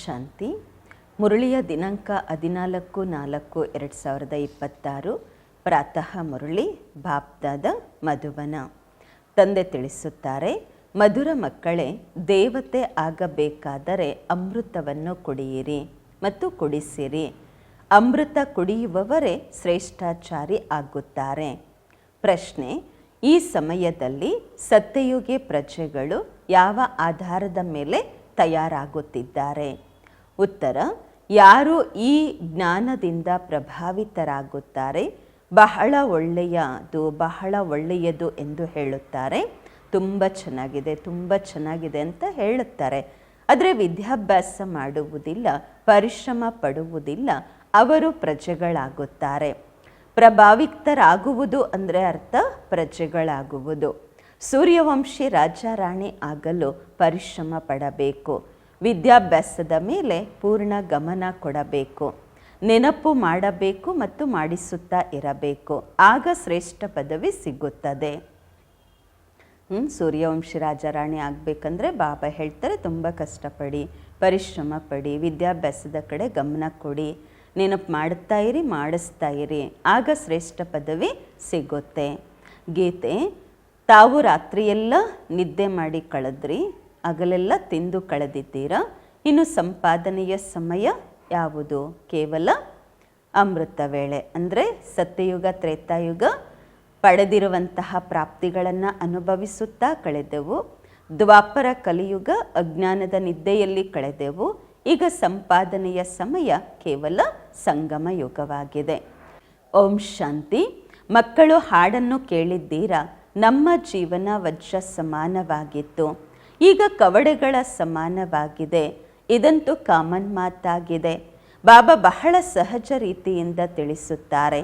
ಶಾಂತಿ. ಮುರಳಿಯ ದಿನಾಂಕ 14/4/2026 ಪ್ರಾತಃ ಮುರಳಿ ಬಾಪ್ದಾದ ಮಧುಬನ. ತಂದೆ ತಿಳಿಸುತ್ತಾರೆ, ಮಧುರ ಮಕ್ಕಳೇ, ದೇವತೆ ಆಗಬೇಕಾದರೆ ಅಮೃತವನ್ನು ಕುಡಿಯಿರಿ ಮತ್ತು ಕುಡಿಸಿರಿ. ಅಮೃತ ಕುಡಿಯುವವರೇ ಶ್ರೇಷ್ಠಾಚಾರಿ ಆಗುತ್ತಾರೆ. ಪ್ರಶ್ನೆ: ಈ ಸಮಯದಲ್ಲಿ ಸತ್ಯಯುಗಿ ಪ್ರಜೆಗಳು ಯಾವ ಆಧಾರದ ಮೇಲೆ ತಯಾರಾಗುತ್ತಿದ್ದಾರೆ? ಉತ್ತರ: ಯಾರು ಈ ಜ್ಞಾನದಿಂದ ಪ್ರಭಾವಿತರಾಗುತ್ತಾರೆ, ಬಹಳ ಒಳ್ಳೆಯದು ಎಂದು ಹೇಳುತ್ತಾರೆ. ತುಂಬ ಚೆನ್ನಾಗಿದೆ ಅಂತ ಹೇಳುತ್ತಾರೆ. ಆದರೆ ವಿದ್ಯಾಭ್ಯಾಸ ಮಾಡುವುದಿಲ್ಲ, ಪರಿಶ್ರಮ ಪಡುವುದಿಲ್ಲ, ಅವರು ಪ್ರಜೆಗಳಾಗುತ್ತಾರೆ. ಪ್ರಭಾವಿತರಾಗುವುದು ಅಂದರೆ ಅರ್ಥ ಪ್ರಜೆಗಳಾಗುವುದು. ಸೂರ್ಯವಂಶಿ ರಾಜ ರಾಣಿ ಆಗಲು ಪರಿಶ್ರಮ ಪಡಬೇಕು. ವಿದ್ಯಾಭ್ಯಾಸದ ಮೇಲೆ ಪೂರ್ಣ ಗಮನ ಕೊಡಬೇಕು. ನೆನಪು ಮಾಡಬೇಕು ಮತ್ತು ಮಾಡಿಸುತ್ತಾ ಇರಬೇಕು. ಆಗ ಶ್ರೇಷ್ಠ ಪದವಿ ಸಿಗುತ್ತದೆ. ಸೂರ್ಯವಂಶಿ ರಾಜ ರಾಣಿ ಆಗಬೇಕಂದ್ರೆ ಬಾಬಾ ಹೇಳ್ತಾರೆ, ತುಂಬ ಕಷ್ಟಪಡಿ, ಪರಿಶ್ರಮ ಪಡಿ, ವಿದ್ಯಾಭ್ಯಾಸದ ಕಡೆ ಗಮನ ಕೊಡಿ, ನೆನಪು ಮಾಡುತ್ತಾ ಇರಿ, ಮಾಡಿಸ್ತಾ ಇರಿ, ಆಗ ಶ್ರೇಷ್ಠ ಪದವಿ ಸಿಗುತ್ತೆ. ಗೀತೆ: ತಾವು ರಾತ್ರಿಯೆಲ್ಲ ನಿದ್ದೆ ಮಾಡಿ ಕಳೆದ್ರಿ, ಹಗಲೆಲ್ಲ ತಿಂದು ಕಳೆದಿದ್ದೀರಾ. ಇನ್ನು ಸಂಪಾದನೆಯ ಸಮಯ ಯಾವುದು? ಕೇವಲ ಅಮೃತ ವೇಳೆ. ಅಂದರೆ ಸತ್ಯಯುಗ ತ್ರೇತಾಯುಗ ಪಡೆದಿರುವಂತಹ ಪ್ರಾಪ್ತಿಗಳನ್ನು ಅನುಭವಿಸುತ್ತಾ ಕಳೆದೆವು. ದ್ವಾಪರ ಕಲಿಯುಗ ಅಜ್ಞಾನದ ನಿದ್ದೆಯಲ್ಲಿ ಕಳೆದೆವು. ಈಗ ಸಂಪಾದನೆಯ ಸಮಯ ಕೇವಲ ಸಂಗಮ ಯುಗವಾಗಿದೆ. ಓಂ ಶಾಂತಿ. ಮಕ್ಕಳು ಹಾಡನ್ನು ಕೇಳಿದ್ದೀರಾ? ನಮ್ಮ ಜೀವನ ವಜ್ರ ಸಮಾನವಾಗಿತ್ತು, ಈಗ ಕವಡೆಗಳ ಸಮಾನವಾಗಿದೆ. ಇದಂತೂ ಕಾಮನ್ ಮಾತಾಗಿದೆ. ಬಾಬಾ ಬಹಳ ಸಹಜ ರೀತಿಯಿಂದ ತಿಳಿಸುತ್ತಾರೆ.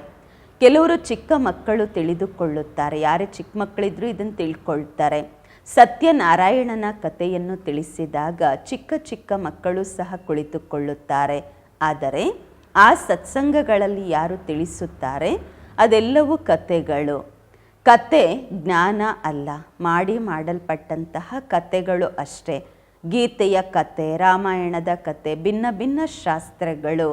ಕೆಲವರು ಚಿಕ್ಕ ಮಕ್ಕಳು ತಿಳಿದುಕೊಳ್ಳುತ್ತಾರೆ. ಯಾರೇ ಚಿಕ್ಕ ಮಕ್ಕಳಿದ್ರೂ ಇದನ್ನು ತಿಳ್ಕೊಳ್ತಾರೆ. ಸತ್ಯನಾರಾಯಣನ ಕಥೆಯನ್ನು ತಿಳಿಸಿದಾಗ ಚಿಕ್ಕ ಮಕ್ಕಳು ಸಹ ಕುಳಿತುಕೊಳ್ಳುತ್ತಾರೆ. ಆದರೆ ಆ ಸತ್ಸಂಗಗಳಲ್ಲಿ ಯಾರು ತಿಳಿಸುತ್ತಾರೆ, ಅದೆಲ್ಲವೂ ಕಥೆಗಳು. ಕತೆ ಜ್ಞಾನ ಅಲ್ಲ, ಮಾಡಲ್ಪಟ್ಟಂತಹ ಕಥೆಗಳು ಅಷ್ಟೇ. ಗೀತೆಯ ಕತೆ, ರಾಮಾಯಣದ ಕತೆ, ಭಿನ್ನ ಶಾಸ್ತ್ರಗಳು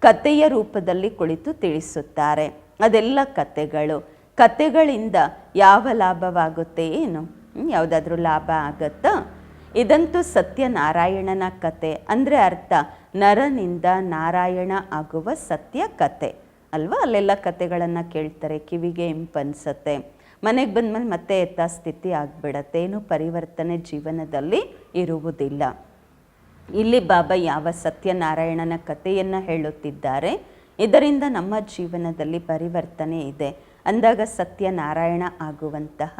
ಕಥೆಯ ರೂಪದಲ್ಲಿ ಕುಳಿತು ತಿಳಿಸುತ್ತಾರೆ. ಅದೆಲ್ಲ ಕಥೆಗಳು. ಕಥೆಗಳಿಂದ ಯಾವ ಲಾಭವಾಗುತ್ತೆ? ಏನು ಯಾವುದಾದ್ರೂ ಲಾಭ ಆಗತ್ತಾ? ಇದಂತೂ ಸತ್ಯನಾರಾಯಣನ ಕತೆ. ಅಂದರೆ ಅರ್ಥ ನರನಿಂದ ನಾರಾಯಣ ಆಗುವ ಸತ್ಯ ಕತೆ ಅಲ್ವಾ? ಅಲ್ಲೆಲ್ಲ ಕತೆಗಳನ್ನು ಕೇಳ್ತಾರೆ, ಕಿವಿಗೆ ಇಂಪನ್ಸತ್ತೆ. ಮನೆಗೆ ಬಂದಮೇಲೆ ಮತ್ತೆ ಯಥಾಸ್ಥಿತಿ ಆಗಿಬಿಡತ್ತೆ. ಏನು ಪರಿವರ್ತನೆ ಜೀವನದಲ್ಲಿ ಇರುವುದಿಲ್ಲ. ಇಲ್ಲಿ ಬಾಬಾ ಯಾವ ಸತ್ಯನಾರಾಯಣನ ಕಥೆಯನ್ನು ಹೇಳುತ್ತಿದ್ದಾರೆ, ಇದರಿಂದ ನಮ್ಮ ಜೀವನದಲ್ಲಿ ಪರಿವರ್ತನೆ ಇದೆ ಅಂದಾಗ ಸತ್ಯನಾರಾಯಣ ಆಗುವಂತಹ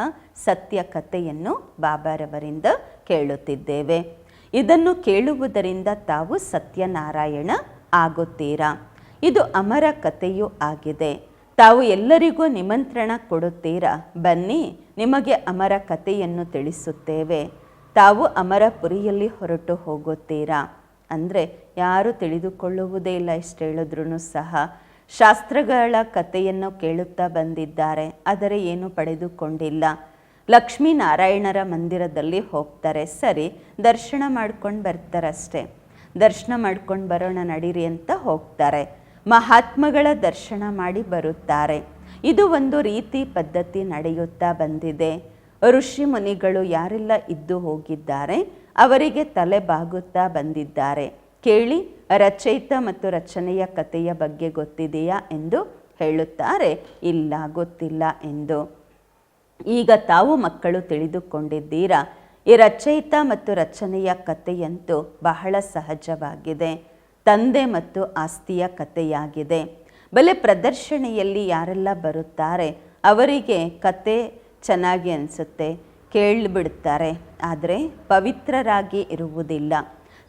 ಸತ್ಯ ಕಥೆಯನ್ನು ಬಾಬಾರವರಿಂದ ಕೇಳುತ್ತಿದ್ದೇವೆ. ಇದನ್ನು ಕೇಳುವುದರಿಂದ ತಾವು ಸತ್ಯನಾರಾಯಣ ಆಗುತ್ತೀರಾ. ಇದು ಅಮರ ಕಥೆಯೂ ಆಗಿದೆ. ತಾವು ಎಲ್ಲರಿಗೂ ನಿಮಂತ್ರಣ ಕೊಡುತ್ತೀರಾ, ಬನ್ನಿ ನಿಮಗೆ ಅಮರ ಕಥೆಯನ್ನು ತಿಳಿಸುತ್ತೇವೆ. ತಾವು ಅಮರಪುರಿಯಲ್ಲಿ ಹೊರಟು ಹೋಗುತ್ತೀರಾ. ಅಂದರೆ ಯಾರು ತಿಳಿದುಕೊಳ್ಳುವುದೇ ಇಲ್ಲ, ಎಷ್ಟು ಹೇಳಿದ್ರೂ ಸಹ. ಶಾಸ್ತ್ರಗಳ ಕಥೆಯನ್ನು ಕೇಳುತ್ತಾ ಬಂದಿದ್ದಾರೆ, ಆದರೆ ಏನು ಪಡೆದುಕೊಂಡಿಲ್ಲ. ಲಕ್ಷ್ಮೀನಾರಾಯಣರ ಮಂದಿರದಲ್ಲಿ ಹೋಗ್ತಾರೆ, ಸರಿ ದರ್ಶನ ಮಾಡ್ಕೊಂಡು ಬರ್ತಾರಷ್ಟೇ. ದರ್ಶನ ಮಾಡ್ಕೊಂಡು ಬರೋಣ ನಡೀರಿ ಅಂತ ಹೋಗ್ತಾರೆ. ಮಹಾತ್ಮಗಳ ದರ್ಶನ ಮಾಡಿ ಬರುತ್ತಾರೆ. ಇದು ಒಂದು ರೀತಿ ಪದ್ಧತಿ ನಡೆಯುತ್ತಾ ಬಂದಿದೆ. ಋಷಿ ಮುನಿಗಳು ಯಾರೆಲ್ಲ ಇದ್ದು ಹೋಗಿದ್ದಾರೆ ಅವರಿಗೆ ತಲೆ ಬಾಗುತ್ತಾ ಬಂದಿದ್ದಾರೆ. ಕೇಳಿ, ರಚಯಿತ ಮತ್ತು ರಚನೆಯ ಕಥೆಯ ಬಗ್ಗೆ ಗೊತ್ತಿದೆಯಾ ಎಂದು ಹೇಳುತ್ತಾರೆ. ಇಲ್ಲ, ಗೊತ್ತಿಲ್ಲ ಎಂದು. ಈಗ ತಾವು ಮಕ್ಕಳು ತಿಳಿದುಕೊಂಡಿದ್ದೀರಾ. ಈ ರಚಯಿತ ಮತ್ತು ರಚನೆಯ ಕಥೆಯಂತೂ ಬಹಳ ಸಹಜವಾಗಿದೆ. ತಂದೆ ಮತ್ತು ಆಸ್ತಿಯ ಕಥೆಯಾಗಿದೆ. ಬಲೆ ಪ್ರದರ್ಶನೆಯಲ್ಲಿ ಯಾರೆಲ್ಲ ಬರುತ್ತಾರೆ ಅವರಿಗೆ ಕತೆ ಚೆನ್ನಾಗಿ ಅನಿಸುತ್ತೆ, ಕೇಳಿಬಿಡ್ತಾರೆ. ಆದರೆ ಪವಿತ್ರರಾಗಿ ಇರುವುದಿಲ್ಲ.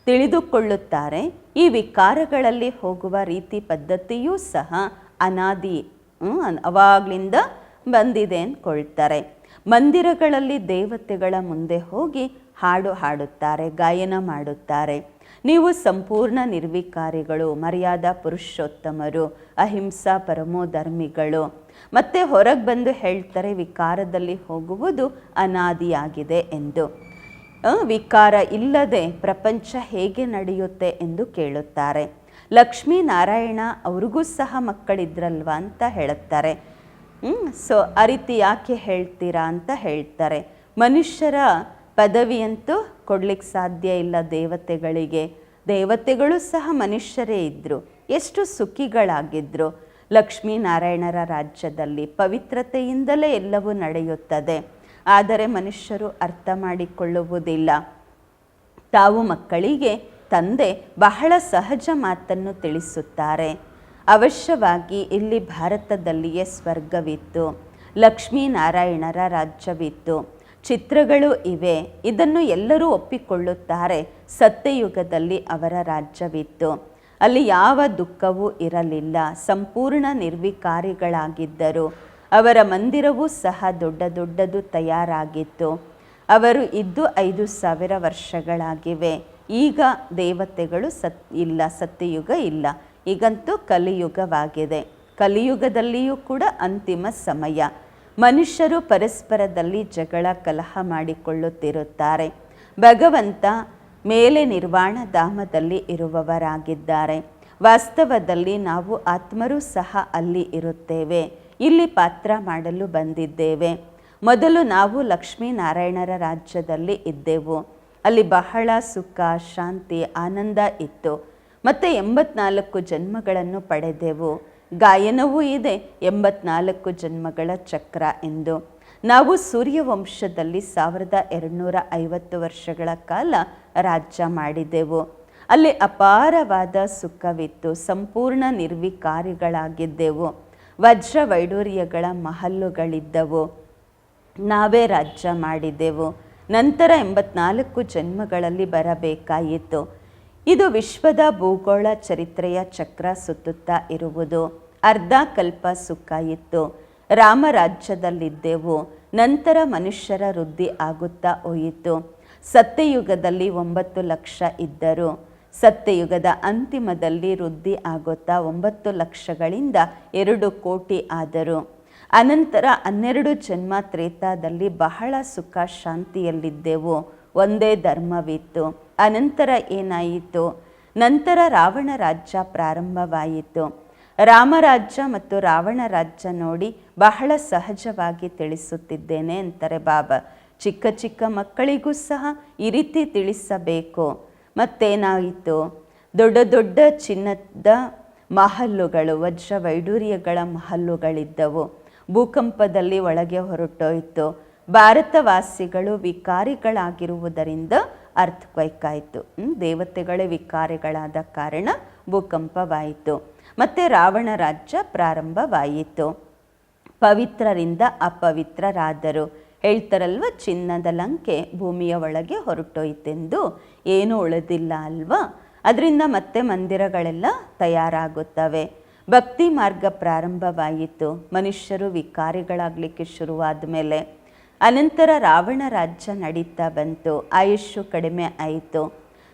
ತಿಳಿದುಕೊಳ್ಳುತ್ತಾರೆ ಈ ವಿಕಾರಗಳಲ್ಲಿ ಹೋಗುವ ರೀತಿ ಪದ್ಧತಿಯೂ ಸಹ ಅನಾದಿ, ಅವಾಗಲಿಂದ ಬಂದಿದೆ ಅಂದ್ಕೊಳ್ತಾರೆ. ಮಂದಿರಗಳಲ್ಲಿ ದೇವತೆಗಳ ಮುಂದೆ ಹೋಗಿ ಹಾಡು ಹಾಡುತ್ತಾರೆ, ಗಾಯನ ಮಾಡುತ್ತಾರೆ. ನೀವು ಸಂಪೂರ್ಣ ನಿರ್ವಿಕಾರಿಗಳು, ಮರ್ಯಾದಾ ಪುರುಷೋತ್ತಮರು, ಅಹಿಂಸಾ ಪರಮೋಧರ್ಮಿಗಳು. ಮತ್ತೆ ಹೊರಗೆ ಬಂದು ಹೇಳ್ತಾರೆ ವಿಕಾರದಲ್ಲಿ ಹೋಗುವುದು ಅನಾದಿಯಾಗಿದೆ ಎಂದು. ವಿಕಾರ ಇಲ್ಲದೆ ಪ್ರಪಂಚ ಹೇಗೆ ನಡೆಯುತ್ತೆ ಎಂದು ಕೇಳುತ್ತಾರೆ. ಲಕ್ಷ್ಮೀನಾರಾಯಣ ಅವ್ರಿಗೂ ಸಹ ಮಕ್ಕಳಿದ್ರಲ್ವಾ ಅಂತ ಹೇಳುತ್ತಾರೆ. ಸೊ ಆ ರೀತಿ ಯಾಕೆ ಹೇಳ್ತೀರಾ ಅಂತ ಹೇಳ್ತಾರೆ. ಮನುಷ್ಯರ ಪದವಿಯಂತೂ ಕೊಡ್ಲಿಕ್ಕೆ ಸಾಧ್ಯ ಇಲ್ಲ ದೇವತೆಗಳಿಗೆ. ದೇವತೆಗಳು ಸಹ ಮನುಷ್ಯರೇ ಇದ್ದರು, ಎಷ್ಟು ಸುಖಿಗಳಾಗಿದ್ದರು. ಲಕ್ಷ್ಮೀನಾರಾಯಣರ ರಾಜ್ಯದಲ್ಲಿ ಪವಿತ್ರತೆಯಿಂದಲೇ ಎಲ್ಲವೂ ನಡೆಯುತ್ತದೆ. ಆದರೆ ಮನುಷ್ಯರು ಅರ್ಥ ಮಾಡಿಕೊಳ್ಳುವುದಿಲ್ಲ. ತಾವು ಮಕ್ಕಳಿಗೆ ತಂದೆ ಬಹಳ ಸಹಜ ಮಾತನ್ನು ತಿಳಿಸುತ್ತಾರೆ. ಅವಶ್ಯವಾಗಿ ಇಲ್ಲಿ ಭಾರತದಲ್ಲಿಯೇ ಸ್ವರ್ಗವಿತ್ತು, ಲಕ್ಷ್ಮೀನಾರಾಯಣರ ರಾಜ್ಯವಿತ್ತು, ಚಿತ್ರಗಳು ಇವೆ, ಇದನ್ನು ಎಲ್ಲರೂ ಒಪ್ಪಿಕೊಳ್ಳುತ್ತಾರೆ. ಸತ್ಯಯುಗದಲ್ಲಿ ಅವರ ರಾಜ್ಯವಿತ್ತು, ಅಲ್ಲಿ ಯಾವ ದುಃಖವೂ ಇರಲಿಲ್ಲ, ಸಂಪೂರ್ಣ ನಿರ್ವಿಕಾರಿಗಳಾಗಿದ್ದರು. ಅವರ ಮಂದಿರವೂ ಸಹ ದೊಡ್ಡ ದೊಡ್ಡದು ತಯಾರಾಗಿತ್ತು. ಅವರು ಇದ್ದು 5,000 ವರ್ಷಗಳಾಗಿವೆ. ಈಗ ದೇವತೆಗಳು ಇಲ್ಲ, ಸತ್ಯಯುಗ ಇಲ್ಲ, ಈಗಂತೂ ಕಲಿಯುಗವಾಗಿದೆ. ಕಲಿಯುಗದಲ್ಲಿಯೂ ಕೂಡ ಅಂತಿಮ ಸಮಯ. ಮನುಷ್ಯರು ಪರಸ್ಪರದಲ್ಲಿ ಜಗಳ ಕಲಹ ಮಾಡಿಕೊಳ್ಳುತ್ತಿರುತ್ತಾರೆ. ಭಗವಂತ ಮೇಲೆ ನಿರ್ವಾಣ ಧಾಮದಲ್ಲಿ ಇರುವವರಾಗಿದ್ದಾರೆ. ವಾಸ್ತವದಲ್ಲಿ ನಾವು ಆತ್ಮರೂ ಸಹ ಅಲ್ಲಿ ಇರುತ್ತೇವೆ. ಇಲ್ಲಿ ಪಾತ್ರ ಮಾಡಲು ಬಂದಿದ್ದೇವೆ. ಮೊದಲು ನಾವು ಲಕ್ಷ್ಮೀನಾರಾಯಣರ ರಾಜ್ಯದಲ್ಲಿ ಇದ್ದೆವು. ಅಲ್ಲಿ ಬಹಳ ಸುಖ, ಶಾಂತಿ, ಆನಂದ ಇತ್ತು. ಮತ್ತು 84 ಜನ್ಮಗಳನ್ನು ಪಡೆದೆವು. ಗಾಯನವೂ ಇದೆ 84 ಜನ್ಮಗಳ ಚಕ್ರ ಎಂದು. ನಾವು ಸೂರ್ಯವಂಶದಲ್ಲಿ 1250 ವರ್ಷಗಳ ಕಾಲ ರಾಜ್ಯ ಮಾಡಿದೆವು. ಅಲ್ಲಿ ಅಪಾರವಾದ ಸುಖವಿತ್ತು, ಸಂಪೂರ್ಣ ನಿರ್ವಿಕಾರಿಗಳಾಗಿದ್ದೆವು. ವಜ್ರ ವೈಡೂರ್ಯಗಳ ಮಹಲ್ಲುಗಳಿದ್ದವು. ನಾವೇ ರಾಜ್ಯ ಮಾಡಿದೆವು. ನಂತರ 84 ಜನ್ಮಗಳಲ್ಲಿ ಬರಬೇಕಾಯಿತು. ಇದು ವಿಶ್ವದ ಭೂಗೋಳ ಚರಿತ್ರೆಯ ಚಕ್ರ ಸುತ್ತುತ್ತಾ ಇರುವುದು. ಅರ್ಧ ಕಲ್ಪ ಸುಖ ಇತ್ತು, ರಾಮರಾಜ್ಯದಲ್ಲಿದ್ದೆವು. ನಂತರ ಮನುಷ್ಯರ ವೃದ್ಧಿ ಆಗುತ್ತಾ ಹೋಯಿತು. ಸತ್ಯಯುಗದಲ್ಲಿ 9 ಲಕ್ಷ ಇದ್ದರು. ಸತ್ಯಯುಗದ ಅಂತಿಮದಲ್ಲಿ ವೃದ್ಧಿ ಆಗುತ್ತಾ 9 ಲಕ್ಷಗಳಿಂದ 2 ಕೋಟಿ ಆದರು. ಅನಂತರ 12 ಜನ್ಮ ತ್ರೇತಾದಲ್ಲಿ ಬಹಳ ಸುಖ ಶಾಂತಿಯಲ್ಲಿದ್ದೆವು. ಒಂದೇ ಧರ್ಮವಿತ್ತು. ಅನಂತರ ಏನಾಯಿತು? ನಂತರ ರಾವಣ ರಾಜ್ಯ ಪ್ರಾರಂಭವಾಯಿತು. ರಾಮರಾಜ್ಯ ಮತ್ತು ರಾವಣ ರಾಜ್ಯ ನೋಡಿ ಬಹಳ ಸಹಜವಾಗಿ ತಿಳಿಸುತ್ತಿದ್ದೇನೆ ಅಂತಾರೆ ಬಾಬಾ. ಚಿಕ್ಕ ಚಿಕ್ಕ ಮಕ್ಕಳಿಗೂ ಸಹ ಈ ರೀತಿ ತಿಳಿಸಬೇಕು. ಮತ್ತೇನಾಯಿತು? ದೊಡ್ಡ ದೊಡ್ಡ ಚಿನ್ನದ ಮಹಲ್ಲುಗಳು, ವಜ್ರ ವೈಡೂರ್ಯಗಳ ಮಹಲ್ಲುಗಳಿದ್ದವು. ಭೂಕಂಪದಲ್ಲಿ ಒಳಗೆ ಹೊರಟೋಯ್ತು. ಭಾರತವಾಸಿಗಳು ವಿಕಾರಿಗಳಾಗಿರುವುದರಿಂದ ಅರ್ಥಕ್ವೈಕ್ ಆಯಿತು. ದೇವತೆಗಳೇ ವಿಕಾರಿಗಳಾದ ಕಾರಣ ಭೂಕಂಪವಾಯಿತು. ಮತ್ತು ರಾವಣ ರಾಜ್ಯ ಪ್ರಾರಂಭವಾಯಿತು. ಪವಿತ್ರರಿಂದ ಅಪವಿತ್ರರಾದರು. ಹೇಳ್ತಾರಲ್ವ, ಚಿನ್ನದ ಲಂಕೆ ಭೂಮಿಯ ಒಳಗೆ ಹೊರಟೋಯ್ತೆಂದು. ಏನೂ ಉಳಿದಿಲ್ಲ ಅಲ್ವಾ? ಅದರಿಂದ ಮತ್ತೆ ಮಂದಿರಗಳೆಲ್ಲ ತಯಾರಾಗುತ್ತವೆ. ಭಕ್ತಿ ಮಾರ್ಗ ಪ್ರಾರಂಭವಾಯಿತು. ಮನುಷ್ಯರು ವಿಕಾರಿಗಳಾಗಲಿಕ್ಕೆ ಶುರುವಾದ ಮೇಲೆ ಅನಂತರ ರಾವಣ ರಾಜ್ಯ ನಡೀತಾ ಬಂತು. ಆಯುಷ್ಯು ಕಡಿಮೆ ಆಯಿತು.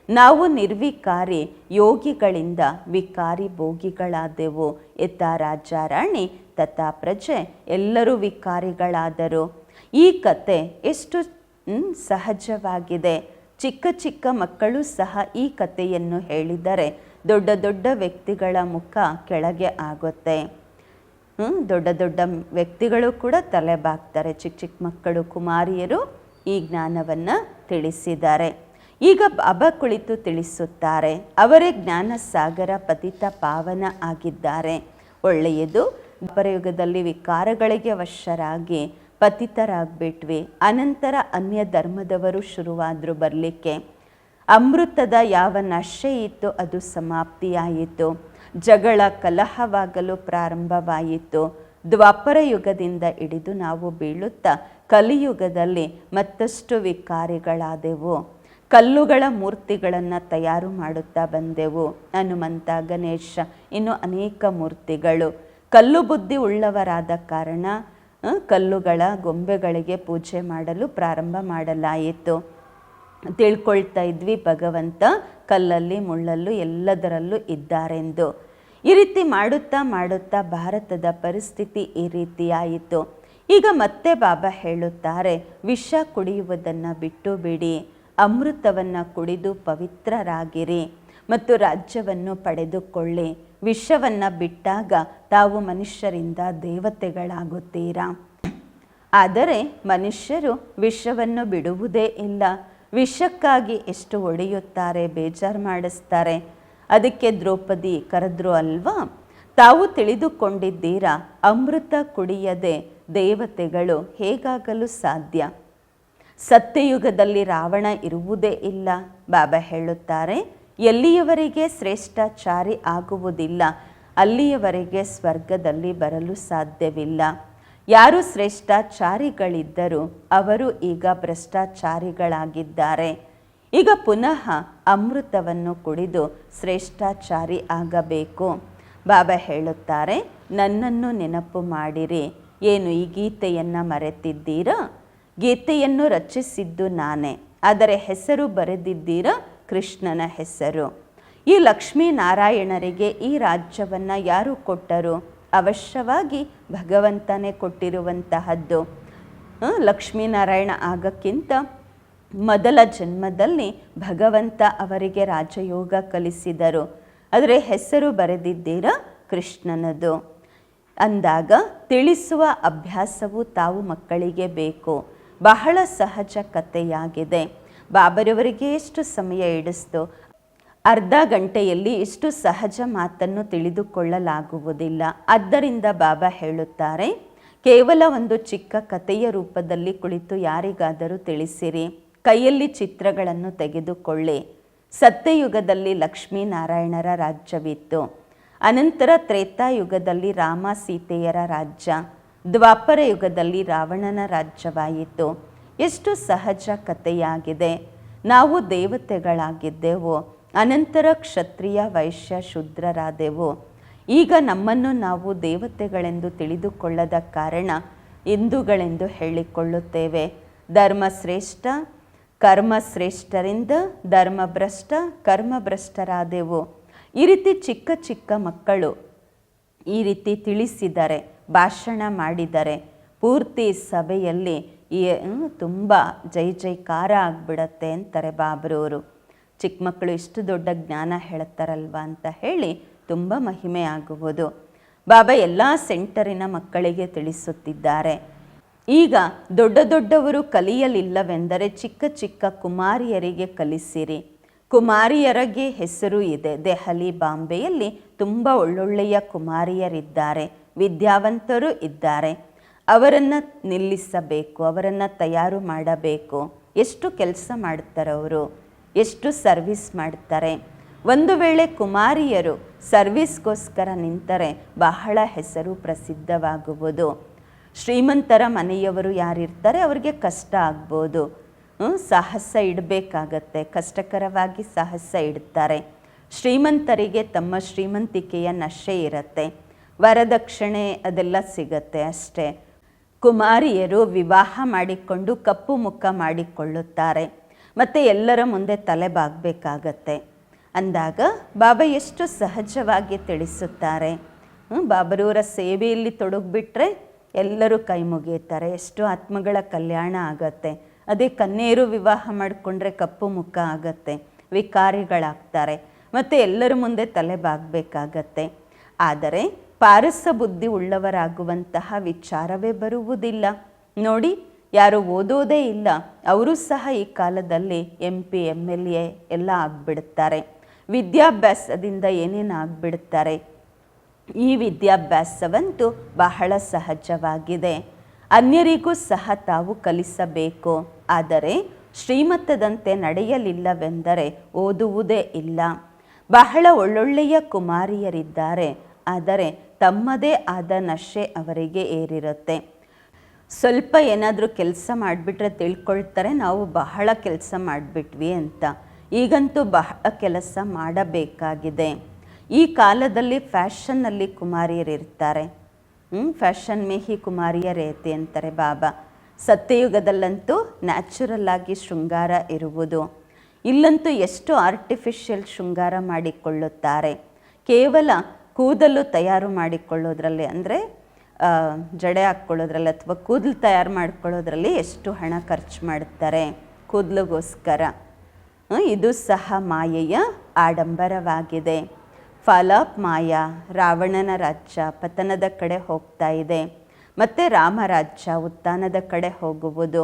ನಾವು ನಿರ್ವಿಕಾರಿ ಯೋಗಿಗಳಿಂದ ವಿಕಾರಿ ಭೋಗಿಗಳಾದೆವು. ಯಥಾ ರಾಜ ರಾಣಿ ತಥಾ ಪ್ರಜೆ, ಎಲ್ಲರೂ ವಿಕಾರಿಗಳಾದರು. ಈ ಕತೆ ಎಷ್ಟು ಸಹಜವಾಗಿದೆ. ಚಿಕ್ಕ ಚಿಕ್ಕ ಮಕ್ಕಳು ಸಹ ಈ ಕಥೆಯನ್ನು ಹೇಳಿದರೆ ದೊಡ್ಡ ದೊಡ್ಡ ವ್ಯಕ್ತಿಗಳ ಮುಖ ಕೆಳಗೆ ಆಗುತ್ತೆ. ದೊಡ್ಡ ದೊಡ್ಡ ವ್ಯಕ್ತಿಗಳು ಕೂಡ ತಲೆ ಬಾಗ್ತಾರೆ. ಚಿಕ್ಕ ಚಿಕ್ಕ ಮಕ್ಕಳು, ಕುಮಾರಿಯರು ಈ ಜ್ಞಾನವನ್ನು ತಿಳಿಸಿದ್ದಾರೆ. ಈಗ ಬಾಬಾ ಕುಳಿತು ತಿಳಿಸುತ್ತಾರೆ. ಅವರೇ ಜ್ಞಾನ ಸಾಗರ ಪತಿತ ಪಾವನ ಆಗಿದ್ದಾರೆ. ಒಳ್ಳೆಯದು. ದ್ವಾಪರಯುಗದಲ್ಲಿ ವಿಕಾರಗಳಿಗೆ ವಶರಾಗಿ ಪತಿತರಾಗ್ಬಿಟ್ವಿ. ಅನಂತರ ಅನ್ಯ ಧರ್ಮದವರು ಶುರುವಾದರು ಬರಲಿಕ್ಕೆ. ಅಮೃತದ ಯಾವ ನಶೆ ಇತ್ತು ಅದು ಸಮಾಪ್ತಿಯಾಯಿತು. ಜಗಳ ಕಲಹವಾಗಲು ಪ್ರಾರಂಭವಾಯಿತು. ದ್ವಾಪರ ಯುಗದಿಂದ ಹಿಡಿದು ನಾವು ಬೀಳುತ್ತಾ ಕಲಿಯುಗದಲ್ಲಿ ಮತ್ತಷ್ಟು ವಿಕಾರಿಗಳಾದೆವು. ಕಲ್ಲುಗಳ ಮೂರ್ತಿಗಳನ್ನು ತಯಾರು ಮಾಡುತ್ತಾ ಬಂದೆವು. ಹನುಮಂತ, ಗಣೇಶ, ಇನ್ನು ಅನೇಕ ಮೂರ್ತಿಗಳು. ಕಲ್ಲು ಬುದ್ಧಿ ಉಳ್ಳವರಾದ ಕಾರಣ ಕಲ್ಲುಗಳ ಗೊಂಬೆಗಳಿಗೆ ಪೂಜೆ ಮಾಡಲು ಪ್ರಾರಂಭ ಮಾಡಲಾಯಿತು. ತಿಳ್ಕೊಳ್ತಾ ಇದ್ವಿ ಭಗವಂತ ಕಲ್ಲಲ್ಲಿ ಮುಳ್ಳಲ್ಲೂ ಎಲ್ಲದರಲ್ಲೂ ಇದ್ದಾರೆಂದು. ಈ ರೀತಿ ಮಾಡುತ್ತಾ ಮಾಡುತ್ತಾ ಭಾರತದ ಪರಿಸ್ಥಿತಿ ಈ ರೀತಿಯಾಯಿತು. ಈಗ ಮತ್ತೆ ಬಾಬಾ ಹೇಳುತ್ತಾರೆ, ವಿಷ ಕುಡಿಯುವುದನ್ನು ಬಿಟ್ಟು ಬಿಡಿ. ಅಮೃತವನ್ನು ಕುಡಿದು ಪವಿತ್ರರಾಗಿರಿ ಮತ್ತು ರಾಜ್ಯವನ್ನು ಪಡೆದುಕೊಳ್ಳಿ. ವಿಷವನ್ನು ಬಿಟ್ಟಾಗ ತಾವು ಮನುಷ್ಯರಿಂದ ದೇವತೆಗಳಾಗುತ್ತೀರಾ. ಆದರೆ ಮನುಷ್ಯರು ವಿಷವನ್ನು ಬಿಡುವುದೇ ಇಲ್ಲ. ವಿಷಕ್ಕಾಗಿ ಎಷ್ಟು ಒಡೆಯುತ್ತಾರೆ, ಬೇಜಾರು ಮಾಡಿಸ್ತಾರೆ. ಅದಕ್ಕೆ ದ್ರೌಪದಿ ಕರೆದ್ರು ಅಲ್ವಾ, ತಾವು ತಿಳಿದುಕೊಂಡಿದ್ದೀರಾ ಅಮೃತ ಕುಡಿಯದೆ ದೇವತೆಗಳು ಹೇಗಾಗಲು ಸಾಧ್ಯ. ಸತ್ಯಯುಗದಲ್ಲಿ ರಾವಣ ಇರುವುದೇ ಇಲ್ಲ. ಬಾಬಾ ಹೇಳುತ್ತಾರೆ, ಎಲ್ಲಿಯವರೆಗೆ ಶ್ರೇಷ್ಠಾಚಾರಿ ಆಗುವುದಿಲ್ಲ ಅಲ್ಲಿಯವರೆಗೆ ಸ್ವರ್ಗದಲ್ಲಿ ಬರಲು ಸಾಧ್ಯವಿಲ್ಲ. ಯಾರು ಶ್ರೇಷ್ಠಾಚಾರಿಗಳಿದ್ದರೂ ಅವರು ಈಗ ಭ್ರಷ್ಟಾಚಾರಿಗಳಾಗಿದ್ದಾರೆ. ಈಗ ಪುನಃ ಅಮೃತವನ್ನು ಕುಡಿದು ಶ್ರೇಷ್ಠಾಚಾರಿ ಆಗಬೇಕು. ಬಾಬಾ ಹೇಳುತ್ತಾರೆ, ನನ್ನನ್ನು ನೆನಪು ಮಾಡಿರಿ. ಏನು ಈ ಗೀತೆಯನ್ನು ಮರೆತಿದ್ದೀರಾ? ಗೀತೆಯನ್ನು ರಚಿಸಿದ್ದು ನಾನೇ, ಆದರೆ ಹೆಸರು ಬರೆದಿದ್ದೀರಾ ಕೃಷ್ಣನ ಹೆಸರು. ಈ ಲಕ್ಷ್ಮೀನಾರಾಯಣರಿಗೆ ಈ ರಾಜ್ಯವನ್ನು ಯಾರು ಕೊಟ್ಟರು? ಅವಶ್ಯವಾಗಿ ಭಗವಂತನೇ ಕೊಟ್ಟಿರುವಂತಹದ್ದು. ಲಕ್ಷ್ಮೀನಾರಾಯಣ ಆಗಕ್ಕಿಂತ ಮೊದಲ ಜನ್ಮದಲ್ಲಿ ಭಗವಂತ ಅವರಿಗೆ ರಾಜಯೋಗ ಕಲಿಸಿದರು. ಆದರೆ ಹೆಸರು ಬರೆದಿದ್ದೀರಾ ಕೃಷ್ಣನದು. ಅಂದಾಗ ತಿಳಿಸುವ ಅಭ್ಯಾಸವು ತಾವು ಮಕ್ಕಳಿಗೆ ಬೇಕು. ಬಹಳ ಸಹಜ ಕಥೆಯಾಗಿದೆ. ಬಾಬರವರಿಗೆ ಎಷ್ಟು ಸಮಯ ಹಿಡಿಸ್ತು? ಅರ್ಧ ಗಂಟೆಯಲ್ಲಿ ಇಷ್ಟು ಸಹಜ ಮಾತನ್ನು ತಿಳಿದುಕೊಳ್ಳಲಾಗುವುದಿಲ್ಲ. ಆದ್ದರಿಂದ ಬಾಬಾ ಹೇಳುತ್ತಾರೆ, ಕೇವಲ ಒಂದು ಚಿಕ್ಕ ಕಥೆಯ ರೂಪದಲ್ಲಿ ಕುಳಿತು ಯಾರಿಗಾದರೂ ತಿಳಿಸಿರಿ. ಕೈಯಲ್ಲಿ ಚಿತ್ರಗಳನ್ನು ತೆಗೆದುಕೊಳ್ಳಿ. ಸತ್ಯಯುಗದಲ್ಲಿ ಲಕ್ಷ್ಮೀನಾರಾಯಣರ ರಾಜ್ಯವಿತ್ತು. ಅನಂತರ ತ್ರೇತಾಯುಗದಲ್ಲಿ ರಾಮ ಸೀತೆಯರ ರಾಜ್ಯ, ದ್ವಾಪರ ಯುಗದಲ್ಲಿ ರಾವಣನ ರಾಜ್ಯವಾಯಿತು. ಎಷ್ಟು ಸಹಜ ಕಥೆಯಾಗಿದೆ. ನಾವು ದೇವತೆಗಳಾಗಿದ್ದೆವು, ಅನಂತರ ಕ್ಷತ್ರಿಯ ವೈಶ್ಯ ಶೂದ್ರರಾದೆವು. ಈಗ ನಮ್ಮನ್ನು ನಾವು ದೇವತೆಗಳೆಂದು ತಿಳಿದುಕೊಳ್ಳದ ಕಾರಣ ಹಿಂದೂಗಳೆಂದು ಹೇಳಿಕೊಳ್ಳುತ್ತೇವೆ. ಧರ್ಮಶ್ರೇಷ್ಠ ಕರ್ಮಶ್ರೇಷ್ಠರಿಂದ ಧರ್ಮಭ್ರಷ್ಟ ಕರ್ಮಭ್ರಷ್ಟರಾದೆವು. ಈ ರೀತಿ ಚಿಕ್ಕ ಚಿಕ್ಕ ಮಕ್ಕಳು ಈ ರೀತಿ ತಿಳಿಸಿದರೆ, ಭಾಷಣ ಮಾಡಿದರೆ ಪೂರ್ತಿ ಸಭೆಯಲ್ಲಿ ತುಂಬ ಜೈ ಜೈಕಾರ ಆಗಿಬಿಡತ್ತೆ ಅಂತಾರೆ ಬಾಬ್ರವರು. ಚಿಕ್ಕ ಮಕ್ಕಳು ಇಷ್ಟು ದೊಡ್ಡ ಜ್ಞಾನ ಹೇಳ್ತಾರಲ್ವ ಅಂತ ಹೇಳಿ ತುಂಬ ಮಹಿಮೆ ಆಗುವುದು. ಬಾಬಾ ಎಲ್ಲ ಸೆಂಟರಿನ ಮಕ್ಕಳಿಗೆ ತಿಳಿಸುತ್ತಿದ್ದಾರೆ. ಈಗ ದೊಡ್ಡ ದೊಡ್ಡವರು ಕಲಿಯಲಿಲ್ಲವೆಂದರೆ ಚಿಕ್ಕ ಚಿಕ್ಕ ಕುಮಾರಿಯರಿಗೆ ಕಲಿಸಿರಿ. ಕುಮಾರಿಯರಿಗೆ ಹೆಸರು ಇದೆ. ದೆಹಲಿ ಬಾಂಬೆಯಲ್ಲಿ ತುಂಬ ಒಳ್ಳೊಳ್ಳೆಯ ಕುಮಾರಿಯರಿದ್ದಾರೆ, ವಿದ್ಯಾವಂತರು ಇದ್ದಾರೆ. ಅವರನ್ನು ನಿಲ್ಲಿಸಬೇಕು, ಅವರನ್ನು ತಯಾರು ಮಾಡಬೇಕು. ಎಷ್ಟು ಕೆಲಸ ಮಾಡ್ತಾರೆ ಅವರು, ಎಷ್ಟು ಸರ್ವಿಸ್ ಮಾಡ್ತಾರೆ. ಒಂದು ವೇಳೆ ಕುಮಾರಿಯರು ಸರ್ವಿಸ್ಗೋಸ್ಕರ ನಿಂತರೆ ಬಹಳ ಹೆಸರು ಪ್ರಸಿದ್ಧವಾಗುವುದು. ಶ್ರೀಮಂತರ ಮನೆಯವರು ಯಾರಿರ್ತಾರೆ ಅವರಿಗೆ ಕಷ್ಟ ಆಗ್ಬೋದು. ಸಾಹಸ ಇಡಬೇಕಾಗತ್ತೆ, ಕಷ್ಟಕರವಾಗಿ ಸಾಹಸ ಇಡ್ತಾರೆ. ಶ್ರೀಮಂತರಿಗೆ ತಮ್ಮ ಶ್ರೀಮಂತಿಕೆಯ ನಶೆ ಇರುತ್ತೆ, ವರದಕ್ಷಿಣೆ ಅದೆಲ್ಲ ಸಿಗತ್ತೆ ಅಷ್ಟೇ. ಕುಮಾರಿಯರು ವಿವಾಹ ಮಾಡಿಕೊಂಡು ಕಪ್ಪು ಮುಖ ಮಾಡಿಕೊಳ್ಳುತ್ತಾರೆ ಮತ್ತು ಎಲ್ಲರ ಮುಂದೆ ತಲೆ ಬಾಗಬೇಕಾಗತ್ತೆ. ಅಂದಾಗ ಬಾಬಾ ಎಷ್ಟು ಸಹಜವಾಗಿ ತಿಳಿಸುತ್ತಾರೆ. ಬಾಬರವರ ಸೇವೆಯಲ್ಲಿ ತೊಡಗಿಬಿಟ್ರೆ ಎಲ್ಲರೂ ಕೈ ಮುಗಿಯುತ್ತಾರೆ, ಎಷ್ಟು ಆತ್ಮಗಳ ಕಲ್ಯಾಣ ಆಗತ್ತೆ. ಅದೇ ಕನ್ಯೆಯರು ವಿವಾಹ ಮಾಡಿಕೊಂಡ್ರೆ ಕಪ್ಪು ಮುಖ ಆಗತ್ತೆ, ವಿಕಾರಿಗಳಾಗ್ತಾರೆ ಮತ್ತು ಎಲ್ಲರ ಮುಂದೆ ತಲೆ ಬಾಗಬೇಕಾಗತ್ತೆ. ಆದರೆ ಪಾರಸ ಬುದ್ಧಿ ಉಳ್ಳವರಾಗುವಂತಹ ವಿಚಾರವೇ ಬರುವುದಿಲ್ಲ. ನೋಡಿ, ಯಾರು ಓದೋದೇ ಇಲ್ಲ ಅವರು ಸಹ ಈ ಕಾಲದಲ್ಲಿ MP MLA ಎಲ್ಲ ಆಗಿಬಿಡುತ್ತಾರೆ. ವಿದ್ಯಾಭ್ಯಾಸದಿಂದ ಏನೇನು ಆಗಿಬಿಡುತ್ತಾರೆ. ಈ ವಿದ್ಯಾಭ್ಯಾಸವಂತೂ ಬಹಳ ಸಹಜವಾಗಿದೆ. ಅನ್ಯರಿಗೂ ಸಹ ತಾವು ಕಲಿಸಬೇಕು. ಆದರೆ ಶ್ರೀಮತದಂತೆ ನಡೆಯಲಿಲ್ಲವೆಂದರೆ ಓದುವುದೇ ಇಲ್ಲ. ಬಹಳ ಒಳ್ಳೊಳ್ಳೆಯ ಕುಮಾರಿಯರಿದ್ದಾರೆ, ಆದರೆ ತಮ್ಮದೇ ಆದ ನಶೆ ಅವರಿಗೆ ಏರಿರುತ್ತೆ. ಸ್ವಲ್ಪ ಏನಾದರೂ ಕೆಲಸ ಮಾಡಿಬಿಟ್ರೆ ತಿಳ್ಕೊಳ್ತಾರೆ ನಾವು ಬಹಳ ಕೆಲಸ ಮಾಡಿಬಿಟ್ವಿ ಅಂತ. ಈಗಂತೂ ಬಹಳ ಕೆಲಸ ಮಾಡಬೇಕಾಗಿದೆ. ಈ ಕಾಲದಲ್ಲಿ ಫ್ಯಾಷನ್ನಲ್ಲಿ ಕುಮಾರಿಯರಿರ್ತಾರೆ. ಫ್ಯಾಷನ್ ಮೇ ಹಿ ಕುಮಾರಿಯರೇತಿ ಅಂತಾರೆ ಬಾಬಾ. ಸತ್ಯಯುಗದಲ್ಲಂತೂ ನ್ಯಾಚುರಲ್ ಆಗಿ ಶೃಂಗಾರ ಇರುವುದು. ಇಲ್ಲಂತೂ ಎಷ್ಟು ಆರ್ಟಿಫಿಷಿಯಲ್ ಶೃಂಗಾರ ಮಾಡಿಕೊಳ್ಳುತ್ತಾರೆ. ಕೇವಲ ಕೂದಲು ತಯಾರು ಮಾಡಿಕೊಳ್ಳೋದ್ರಲ್ಲಿ, ಅಂದರೆ ಜಡೆ ಹಾಕ್ಕೊಳ್ಳೋದ್ರಲ್ಲಿ ಅಥವಾ ಕೂದಲು ತಯಾರು ಮಾಡ್ಕೊಳ್ಳೋದ್ರಲ್ಲಿ ಎಷ್ಟು ಹಣ ಖರ್ಚು ಮಾಡ್ತಾರೆ ಕೂದಲಿಗೋಸ್ಕರ. ಇದು ಸಹ ಮಾಯೆಯ ಆಡಂಬರವಾಗಿದೆ. ಫಾಲಾಪ್ ಮಾಯಾ, ರಾವಣನ ರಾಜ್ಯ ಪತನದ ಕಡೆ ಹೋಗ್ತಾ ಇದೆ, ಮತ್ತು ರಾಮರಾಜ್ಯ ಉತ್ಥಾನದ ಕಡೆ ಹೋಗುವುದು.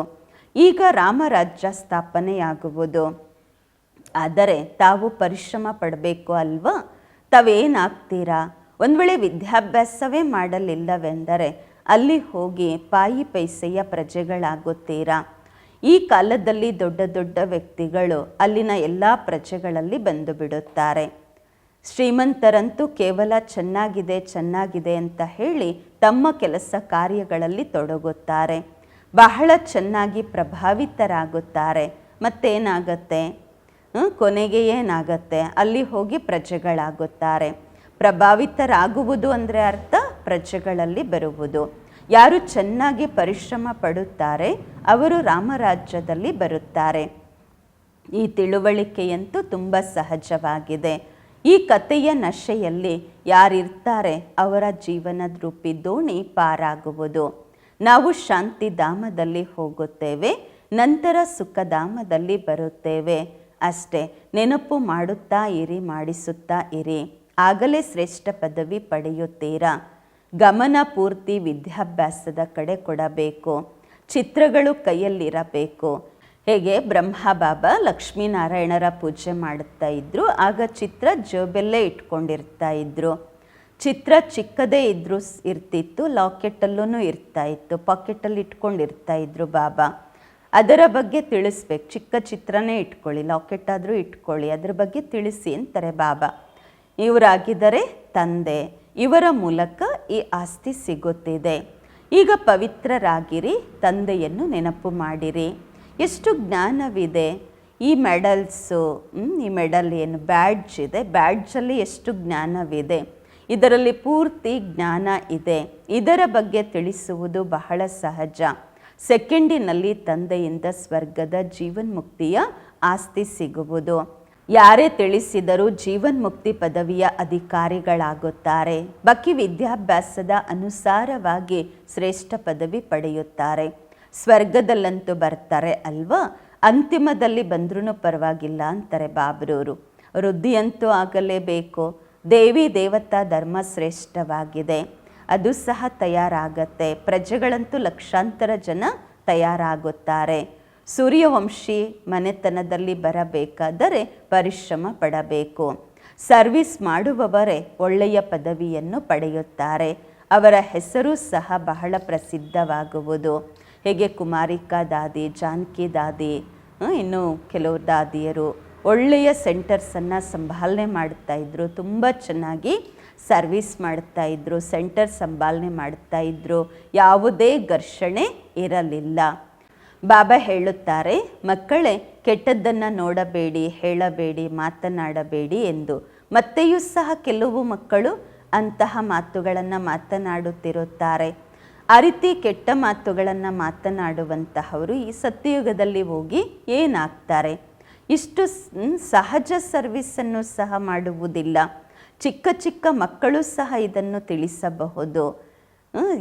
ಈಗ ರಾಮರಾಜ್ಯ ಸ್ಥಾಪನೆಯಾಗುವುದು. ಆದರೆ ತಾವು ಪರಿಶ್ರಮ ಪಡಬೇಕು ಅಲ್ವಾ? ತಾವೇನಾಗ್ತೀರಾ? ಒಂದು ವೇಳೆ ವಿದ್ಯಾಭ್ಯಾಸವೇ ಮಾಡಲಿಲ್ಲವೆಂದರೆ ಅಲ್ಲಿ ಹೋಗಿ ಪಾಯಿ ಪೈಸೆಯ ಪ್ರಜೆಗಳಾಗುತ್ತೀರಾ? ಈ ಕಾಲದಲ್ಲಿ ದೊಡ್ಡ ದೊಡ್ಡ ವ್ಯಕ್ತಿಗಳು ಅಲ್ಲಿನ ಎಲ್ಲ ಪ್ರಜೆಗಳಲ್ಲಿ ಬಂದು ಬಿಡುತ್ತಾರೆ. ಶ್ರೀಮಂತರಂತೂ ಕೇವಲ ಚೆನ್ನಾಗಿದೆ ಚೆನ್ನಾಗಿದೆ ಅಂತ ಹೇಳಿ ತಮ್ಮ ಕೆಲಸ ಕಾರ್ಯಗಳಲ್ಲಿ ತೊಡಗುತ್ತಾರೆ, ಬಹಳ ಚೆನ್ನಾಗಿ ಪ್ರಭಾವಿತರಾಗುತ್ತಾರೆ. ಮತ್ತೇನಾಗತ್ತೆ? ಕೊನೆಗೆ ಏನಾಗತ್ತೆ? ಅಲ್ಲಿ ಹೋಗಿ ಪ್ರಜೆಗಳಾಗುತ್ತಾರೆ. ಪ್ರಭಾವಿತರಾಗುವುದು ಅಂದರೆ ಅರ್ಥ ಪ್ರಜೆಗಳಲ್ಲಿ ಬರುವುದು. ಯಾರು ಚೆನ್ನಾಗಿ ಪರಿಶ್ರಮ ಪಡುತ್ತಾರೆ ಅವರು ರಾಮರಾಜ್ಯದಲ್ಲಿ ಬರುತ್ತಾರೆ. ಈ ತಿಳುವಳಿಕೆಯಂತೂ ತುಂಬ ಸಹಜವಾಗಿದೆ. ಈ ಕಥೆಯ ನಶೆಯಲ್ಲಿ ಯಾರಿರ್ತಾರೆ ಅವರ ಜೀವನದ ರೂಪಿ ದೋಣಿ ಪಾರಾಗುವುದು. ನಾವು ಶಾಂತಿಧಾಮದಲ್ಲಿ ಹೋಗುತ್ತೇವೆ, ನಂತರ ಸುಖಧಾಮದಲ್ಲಿ ಬರುತ್ತೇವೆ. ಅಷ್ಟೇ. ನೆನಪು ಮಾಡುತ್ತಾ ಇರಿ, ಮಾಡಿಸುತ್ತಾ ಇರಿ, ಆಗಲೇ ಶ್ರೇಷ್ಠ ಪದವಿ ಪಡೆಯುತ್ತೀರಾ. ಗಮನ ಪೂರ್ತಿ ವಿದ್ಯಾಭ್ಯಾಸದ ಕಡೆ ಕೊಡಬೇಕು. ಚಿತ್ರಗಳು ಕೈಯಲ್ಲಿರಬೇಕು. ಹೇಗೆ ಬ್ರಹ್ಮ ಬಾಬಾ ಲಕ್ಷ್ಮೀನಾರಾಯಣರ ಪೂಜೆ ಮಾಡುತ್ತಾ ಇದ್ರು, ಆಗ ಚಿತ್ರ ಜೋಬೆಲ್ಲೇ ಇಟ್ಕೊಂಡಿರ್ತಾ ಇದ್ರು. ಚಿತ್ರ ಚಿಕ್ಕದೇ ಇದ್ರೂ ಇರ್ತಿತ್ತು, ಲಾಕೆಟಲ್ಲೂ ಇರ್ತಾ ಇತ್ತು, ಪಾಕೆಟಲ್ಲಿ ಇಟ್ಕೊಂಡಿರ್ತಾ ಇದ್ರು ಬಾಬಾ. ಅದರ ಬಗ್ಗೆ ತಿಳಿಸ್ಬೇಕು. ಚಿಕ್ಕ ಚಿತ್ರನೇ ಇಟ್ಕೊಳ್ಳಿ, ಲಾಕೆಟ್ ಆದರೂ ಇಟ್ಕೊಳ್ಳಿ, ಅದರ ಬಗ್ಗೆ ತಿಳಿಸಿ ಅಂತಾರೆ ಬಾಬಾ. ಇವರಾಗಿದ್ದಾರೆ ತಂದೆ, ಇವರ ಮೂಲಕ ಈ ಆಸ್ತಿ ಸಿಗುತ್ತಿದೆ. ಈಗ ಪವಿತ್ರರಾಗಿರಿ, ತಂದೆಯನ್ನು ನೆನಪು ಮಾಡಿರಿ. ಎಷ್ಟು ಜ್ಞಾನವಿದೆ. ಈ ಮೆಡಲ್ಸು, ಈ ಮೆಡಲ್ ಏನು ಬ್ಯಾಡ್ಜ್ ಇದೆ, ಬ್ಯಾಡ್ಜಲ್ಲಿ ಎಷ್ಟು ಜ್ಞಾನವಿದೆ. ಇದರಲ್ಲಿ ಪೂರ್ತಿ ಜ್ಞಾನ ಇದೆ. ಇದರ ಬಗ್ಗೆ ತಿಳಿಸುವುದು ಬಹಳ ಸಹಜ. ಸೆಕೆಂಡಿನಲ್ಲಿ ತಂದೆಯಿಂದ ಸ್ವರ್ಗದ ಜೀವನ್ಮುಕ್ತಿಯ ಆಸ್ತಿ ಸಿಗುವುದು. ಯಾರೇ ತಿಳಿಸಿದರೂ ಜೀವನ್ಮುಕ್ತಿ ಪದವಿಯ ಅಧಿಕಾರಿಗಳಾಗುತ್ತಾರೆ. ಬಾಕಿ ವಿದ್ಯಾಭ್ಯಾಸದ ಅನುಸಾರವಾಗಿ ಶ್ರೇಷ್ಠ ಪದವಿ ಪಡೆಯುತ್ತಾರೆ. ಸ್ವರ್ಗದಲ್ಲಂತೂ ಬರ್ತಾರೆ ಅಲ್ವಾ? ಅಂತಿಮದಲ್ಲಿ ಬಂದ್ರೂ ಪರವಾಗಿಲ್ಲ ಅಂತಾರೆ ಬಾಬ್ರವರು. ವೃದ್ಧಿಯಂತೂ ಆಗಲೇಬೇಕು. ದೇವಿ ದೇವತಾ ಧರ್ಮ ಶ್ರೇಷ್ಠವಾಗಿದೆ, ಅದು ಸಹ ತಯಾರಾಗತ್ತೆ. ಪ್ರಜೆಗಳಂತೂ ಲಕ್ಷಾಂತರ ಜನ ತಯಾರಾಗುತ್ತಾರೆ. ಸೂರ್ಯವಂಶಿ ಮನೆತನದಲ್ಲಿ ಬರಬೇಕಾದರೆ ಪರಿಶ್ರಮ ಪಡಬೇಕು. ಸರ್ವಿಸ್ ಮಾಡುವವರೇ ಒಳ್ಳೆಯ ಪದವಿಯನ್ನು ಪಡೆಯುತ್ತಾರೆ. ಅವರ ಹೆಸರು ಸಹ ಬಹಳ ಪ್ರಸಿದ್ಧವಾಗುವುದು. ಹೇಗೆ ಕುಮಾರಿಕಾ ದಾದಿ, ಜಾನಕಿ ದಾದಿ, ಇನ್ನು ಕೆಲವು ದಾದಿಯರು ಒಳ್ಳೆಯ ಸೆಂಟರ್ಸನ್ನು ಸಂಭಾಲನೆ ಮಾಡ್ತಾಯಿದ್ರು, ತುಂಬ ಚೆನ್ನಾಗಿ ಸರ್ವಿಸ್ ಮಾಡ್ತಾಯಿದ್ರು, ಸೆಂಟರ್ ಸಂಭಾಲನೆ ಮಾಡ್ತಾಯಿದ್ರು, ಯಾವುದೇ ಘರ್ಷಣೆ ಇರಲಿಲ್ಲ. ಬಾಬಾ ಹೇಳುತ್ತಾರೆ, ಮಕ್ಕಳೇ ಕೆಟ್ಟದ್ದನ್ನು ನೋಡಬೇಡಿ, ಹೇಳಬೇಡಿ, ಮಾತನಾಡಬೇಡಿ ಎಂದು. ಮತ್ತೆಯೂ ಸಹ ಕೆಲವು ಮಕ್ಕಳು ಅಂತಹ ಮಾತುಗಳನ್ನು ಮಾತನಾಡುತ್ತಿರುತ್ತಾರೆ. ಆ ರೀತಿ ಕೆಟ್ಟ ಮಾತುಗಳನ್ನು ಮಾತನಾಡುವಂತಹವರು ಈ ಸತ್ಯಯುಗದಲ್ಲಿ ಹೋಗಿ ಏನಾಗ್ತಾರೆ? ಇಷ್ಟು ಸಹಜ ಸರ್ವಿಸನ್ನು ಸಹ ಮಾಡುವುದಿಲ್ಲ. ಚಿಕ್ಕ ಚಿಕ್ಕ ಮಕ್ಕಳು ಸಹ ಇದನ್ನು ತಿಳಿಸಬಹುದು,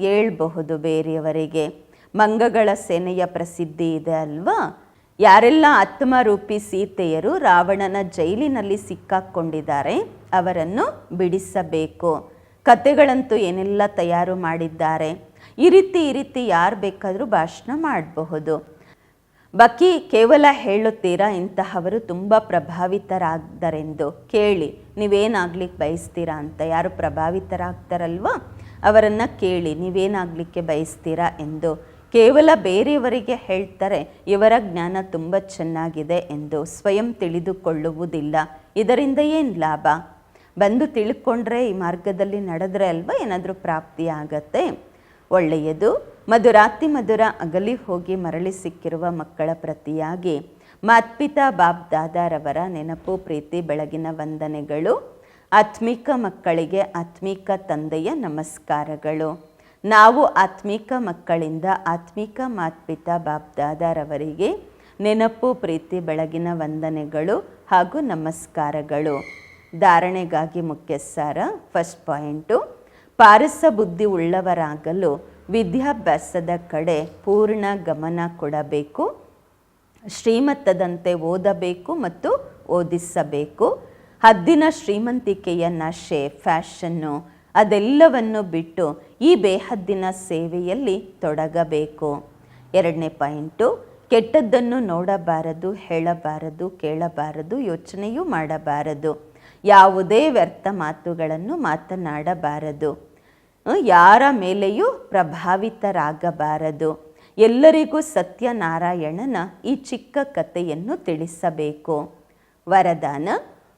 ಹೇಳ್ಬಹುದು ಬೇರೆಯವರಿಗೆ. ಮಂಗಗಳ ಸೇನೆಯ ಪ್ರಸಿದ್ಧಿ ಇದೆ ಅಲ್ವಾ? ಯಾರೆಲ್ಲ ಆತ್ಮರೂಪಿ ಸೀತೆಯರು ರಾವಣನ ಜೈಲಿನಲ್ಲಿ ಸಿಕ್ಕಾಕ್ಕೊಂಡಿದ್ದಾರೆ ಅವರನ್ನು ಬಿಡಿಸಬೇಕು. ಕತೆಗಳಂತೂ ಏನೆಲ್ಲ ತಯಾರು ಮಾಡಿದ್ದಾರೆ. ಈ ರೀತಿ ಯಾರು ಬೇಕಾದರೂ ಭಾಷಣ ಮಾಡಬಹುದು. ಬಾಕಿ ಕೇವಲ ಹೇಳುತ್ತೀರಾ ಇಂತಹವರು ತುಂಬ ಪ್ರಭಾವಿತರಾಗ್ದರೆಂದು. ಕೇಳಿ, ನೀವೇನಾಗ್ಲಿಕ್ಕೆ ಬಯಸ್ತೀರಾ ಅಂತ. ಯಾರು ಪ್ರಭಾವಿತರಾಗ್ತಾರಲ್ವ ಅವರನ್ನು ಕೇಳಿ, ನೀವೇನಾಗಲಿಕ್ಕೆ ಬಯಸ್ತೀರಾ ಎಂದು. ಕೇವಲ ಬೇರೆಯವರಿಗೆ ಹೇಳ್ತಾರೆ ಇವರ ಜ್ಞಾನ ತುಂಬ ಚೆನ್ನಾಗಿದೆ ಎಂದು. ಸ್ವಯಂ ತಿಳಿದುಕೊಳ್ಳುವುದಿಲ್ಲ. ಇದರಿಂದ ಏನು ಲಾಭ? ಬಂದು ತಿಳ್ಕೊಂಡ್ರೆ, ಈ ಮಾರ್ಗದಲ್ಲಿ ನಡೆದ್ರೆ ಅಲ್ವಾ ಏನಾದರೂ ಪ್ರಾಪ್ತಿ ಆಗತ್ತೆ. ಒಳ್ಳೆಯದು. ಮಧುರಾತಿ ಮಧುರ ಅಗಲಿ ಹೋಗಿ ಮರಳಿ ಸಿಕ್ಕಿರುವ ಮಕ್ಕಳ ಪ್ರತಿಯಾಗಿ ಮಾತ್ಪಿತಾ ಬಾಪ್ ದಾದಾರವರ ನೆನಪು, ಪ್ರೀತಿ, ಬೆಳಗಿನ ವಂದನೆಗಳು. ಆತ್ಮಿಕ ಮಕ್ಕಳಿಗೆ ಆತ್ಮಿಕ ತಂದೆಯ ನಮಸ್ಕಾರಗಳು. ನಾವು ಆತ್ಮಿಕ ಮಕ್ಕಳಿಂದ ಆತ್ಮಿಕ ಮಾತ್ಪಿತಾ ಬಾಪ್ ದಾದಾರವರಿಗೆ ನೆನಪು, ಪ್ರೀತಿ, ಬೆಳಗಿನ ವಂದನೆಗಳು ಹಾಗೂ ನಮಸ್ಕಾರಗಳು. ಧಾರಣೆಗಾಗಿ ಮುಖ್ಯ ಸಾರ. ಫಸ್ಟ್ ಪಾಯಿಂಟು, ಪಾರಸ ಬುದ್ಧಿ ಉಳ್ಳವರಾಗಲು ವಿದ್ಯಾಭ್ಯಾಸದ ಕಡೆ ಪೂರ್ಣ ಗಮನ ಕೊಡಬೇಕು. ಶ್ರೀಮತ್ತದಂತೆ ಓದಬೇಕು ಮತ್ತು ಓದಿಸಬೇಕು. ಹದ್ದಿನ ಶ್ರೀಮಂತಿಕೆಯ ನಶೆ, ಫ್ಯಾಷನ್ನು ಅದೆಲ್ಲವನ್ನು ಬಿಟ್ಟು ಈ ಬೇಹದ್ದಿನ ಸೇವೆಯಲ್ಲಿ ತೊಡಗಬೇಕು. 2ನೇ ಪಾಯಿಂಟು, ಕೆಟ್ಟದ್ದನ್ನು ನೋಡಬಾರದು, ಹೇಳಬಾರದು, ಕೇಳಬಾರದು, ಯೋಚನೆಯೂ ಮಾಡಬಾರದು. ಯಾವುದೇ ವ್ಯರ್ಥ ಮಾತುಗಳನ್ನು ಮಾತನಾಡಬಾರದು. ಯಾರ ಮೇಲೆಯೂ ಪ್ರಭಾವಿತರಾಗಬಾರದು. ಎಲ್ಲರಿಗೂ ಸತ್ಯನಾರಾಯಣನ ಈ ಚಿಕ್ಕ ಕಥೆಯನ್ನು ತಿಳಿಸಬೇಕು. ವರದಾನ: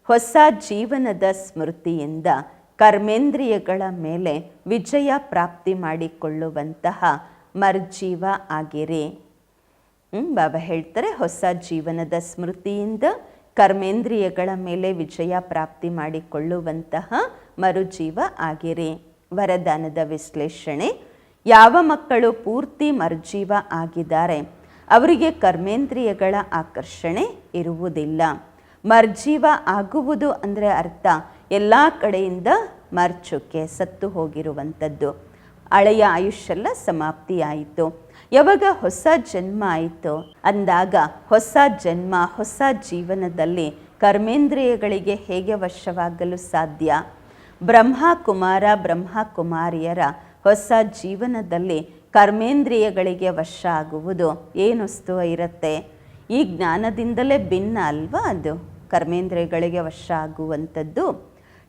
ಹೊಸ ಜೀವನದ ಸ್ಮೃತಿಯಿಂದ ಕರ್ಮೇಂದ್ರಿಯಗಳ ಮೇಲೆ ವಿಜಯ ಪ್ರಾಪ್ತಿ ಮಾಡಿಕೊಳ್ಳುವಂತಹ ಮರ್ಜೀವ ಆಗಿರಿ. ಬಾಬಾ ಹೇಳ್ತಾರೆ, ಹೊಸ ಜೀವನದ ಸ್ಮೃತಿಯಿಂದ ಕರ್ಮೇಂದ್ರಿಯಗಳ ಮೇಲೆ ವಿಜಯ ಪ್ರಾಪ್ತಿ ಮಾಡಿಕೊಳ್ಳುವಂತಹ ಮರುಜೀವ ಆಗಿರಿ. ವರದಾನದ ವಿಶ್ಲೇಷಣೆ: ಯಾವ ಮಕ್ಕಳು ಪೂರ್ತಿ ಮರ್ಜೀವ ಆಗಿದ್ದಾರೆ ಅವರಿಗೆ ಕರ್ಮೇಂದ್ರಿಯಗಳ ಆಕರ್ಷಣೆ ಇರುವುದಿಲ್ಲ. ಮರ್ಜೀವ ಆಗುವುದು ಅಂದರೆ ಅರ್ಥ ಎಲ್ಲ ಕಡೆಯಿಂದ ಮರ್ಚುಕೆ, ಸತ್ತು ಹೋಗಿರುವಂಥದ್ದು. ಹಳೆಯ ಆಯುಷ್ಯೆಲ್ಲ ಸಮಾಪ್ತಿಯಾಯಿತು. ಯಾವಾಗ ಹೊಸ ಜನ್ಮ ಆಯಿತು ಅಂದಾಗ ಹೊಸ ಜನ್ಮ, ಹೊಸ ಜೀವನದಲ್ಲಿ ಕರ್ಮೇಂದ್ರಿಯಗಳಿಗೆ ಹೇಗೆ ವಶವಾಗಲು ಸಾಧ್ಯ? ಬ್ರಹ್ಮಕುಮಾರ ಬ್ರಹ್ಮಕುಮಾರಿಯರ ಹೊಸ ಜೀವನದಲ್ಲಿ ಕರ್ಮೇಂದ್ರಿಯಗಳಿಗೆ ವಶ ಆಗುವುದು ಏನೊಸ್ತು ಇರುತ್ತೆ? ಈ ಜ್ಞಾನದಿಂದಲೇ ಭಿನ್ನ ಅಲ್ವಾ ಅದು ಕರ್ಮೇಂದ್ರಿಯಗಳಿಗೆ ವಶ ಆಗುವಂಥದ್ದು.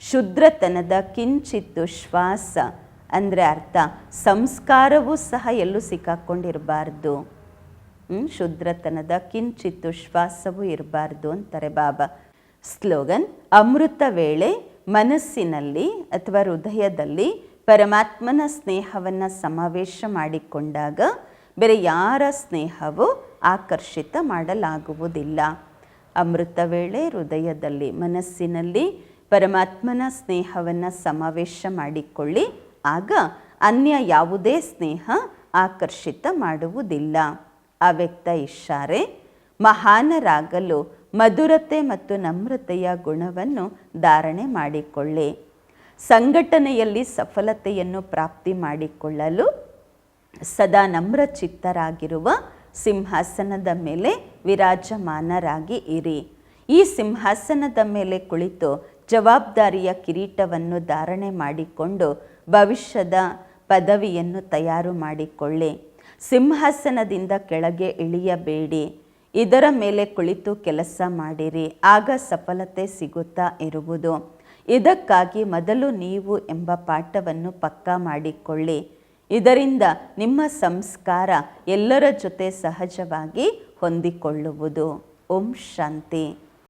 ಶುದ್ರತನದ ಕಿಂಚಿತ್ತು ಶ್ವಾಸ ಅಂದರೆ ಅರ್ಥ ಸಂಸ್ಕಾರವೂ ಸಹ ಎಲ್ಲೂ ಸಿಕ್ಕಾಕೊಂಡಿರಬಾರ್ದು. ಶುದ್ರತನದ ಕಿಂಚಿತ್ತು ಶ್ವಾಸವೂ ಇರಬಾರ್ದು ಅಂತಾರೆ ಬಾಬಾ. ಸ್ಲೋಗನ್: ಅಮೃತ ವೇಳೆ ಮನಸ್ಸಿನಲ್ಲಿ ಅಥವಾ ಹೃದಯದಲ್ಲಿ ಪರಮಾತ್ಮನ ಸ್ನೇಹವನ್ನು ಸಮಾವೇಶ ಮಾಡಿಕೊಂಡಾಗ ಬೇರೆ ಯಾರ ಸ್ನೇಹವೂ ಆಕರ್ಷಿತ ಮಾಡಲಾಗುವುದಿಲ್ಲ. ಅಮೃತ ವೇಳೆ ಹೃದಯದಲ್ಲಿ, ಮನಸ್ಸಿನಲ್ಲಿ ಪರಮಾತ್ಮನ ಸ್ನೇಹವನ್ನು ಸಮಾವೇಶ ಮಾಡಿಕೊಳ್ಳಿ. ಆಗ ಅನ್ಯ ಯಾವುದೇ ಸ್ನೇಹ ಆಕರ್ಷಿತ ಮಾಡುವುದಿಲ್ಲ. ಅವ್ಯಕ್ತ ಇಶಾರೆ: ಮಹಾನರಾಗಲು ಮಧುರತೆ ಮತ್ತು ನಮ್ರತೆಯ ಗುಣವನ್ನು ಧಾರಣೆ ಮಾಡಿಕೊಳ್ಳಿ. ಸಂಘಟನೆಯಲ್ಲಿ ಸಫಲತೆಯನ್ನು ಪ್ರಾಪ್ತಿ ಮಾಡಿಕೊಳ್ಳಲು ಸದಾ ನಮ್ರಚಿತ್ತರಾಗಿರುವ ಸಿಂಹಾಸನದ ಮೇಲೆ ವಿರಾಜಮಾನರಾಗಿ ಇರಿ. ಈ ಸಿಂಹಾಸನದ ಮೇಲೆ ಕುಳಿತು ಜವಾಬ್ದಾರಿಯ ಕಿರೀಟವನ್ನು ಧಾರಣೆ ಮಾಡಿಕೊಂಡು ಭವಿಷ್ಯದ ಪದವಿಯನ್ನು ತಯಾರು ಮಾಡಿಕೊಳ್ಳಿ. ಸಿಂಹಾಸನದಿಂದ ಕೆಳಗೆ ಇಳಿಯಬೇಡಿ. ಇದರ ಮೇಲೆ ಕುಳಿತು ಕೆಲಸ ಮಾಡಿರಿ, ಆಗ ಸಫಲತೆ ಸಿಗುತ್ತಾ ಇರುವುದು. ಇದಕ್ಕಾಗಿ ಮೊದಲು ನೀವು ಎಂಬ ಪಾಠವನ್ನು ಪಕ್ಕಾ ಮಾಡಿಕೊಳ್ಳಿ. ಇದರಿಂದ ನಿಮ್ಮ ಸಂಸ್ಕಾರ ಎಲ್ಲರ ಜೊತೆ ಸಹಜವಾಗಿ ಹೊಂದಿಕೊಳ್ಳುವುದು. ಓಂ ಶಾಂತಿ.